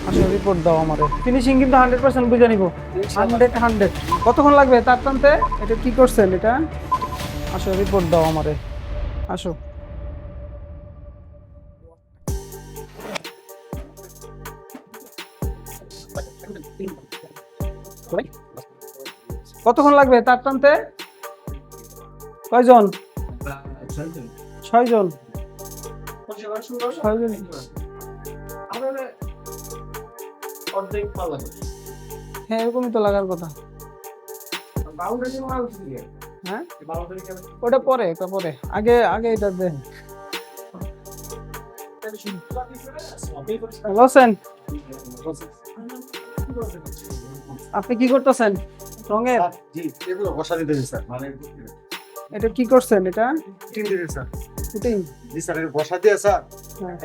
আসলে রিপোর্ট দাও আমারে। ফিনিশিং কিন্তু 100% বুঝে নিব। 100 কতক্ষণ লাগবে তার টানতে? এটা কি করছেন এটা? আসলে রিপোর্ট দাও আমারে। আসো। কতক্ষণ লাগবে তার টানতে? কয়জন? 6 জন। 6 জন। হ্যাঁ, এরকমই তো লাগার কথা। হ্যাঁ, ওটা পরে, এটা পরে। আগে আগে এটা দেন। ভালো আছেন? আপনি কি করতেছেন? রঙের? জি, এগুলো বসা দিতেছি স্যার। মানে এটা কি করছেন এটা? টিম দিতেছি স্যার। শুটিং? জি স্যার, এর বসা দিয়ে স্যার। হ্যাঁ,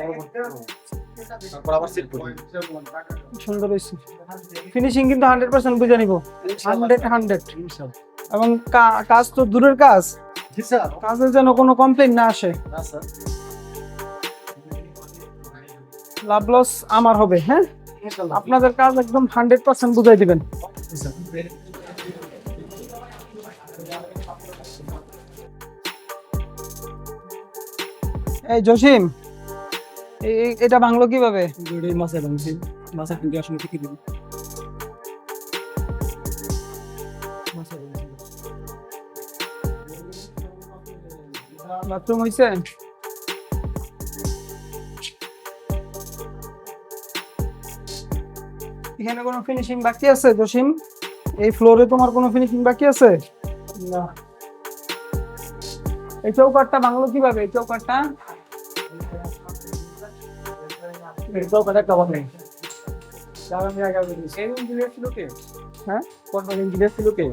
তারপর আবার সেট করি। সুন্দর হয়েছে। ফিনিশিং কিন্তু 100% বুঝে নিব। 100 এবং কাজ তো দূরের কাজ, জি স্যার। কাজের যেন কোনো কমপ্লেইন না আসে। না স্যার। লাভ লস আমার হবে। হ্যাঁ, ইনশাআল্লাহ। আপনাদের কাজ একদম 100% বুঝাই দিবেন। জি স্যার। এই জসিম, এটা ভাঙলো কিভাবে? মাছে ভাঙছি, মাছে কিন্তু আসলে ঠিকই দিবি। বাথরুম হইছে? এখানে কোনো ফিনিশিং বাকি আছে জসিম? এই ফ্লোরে তোমার কোনো ফিনিশিং বাকি আছে? না। এই চৌকাটটা ভাঙলো কিভাবে? এই চৌকাটটা? এটাও কাটা কাবার নেই। আমি আগে বলেছি। এই ইঞ্জিনিয়ার ছিল কে? হ্যাঁ, কোন ইঞ্জিনিয়ার ছিল কে?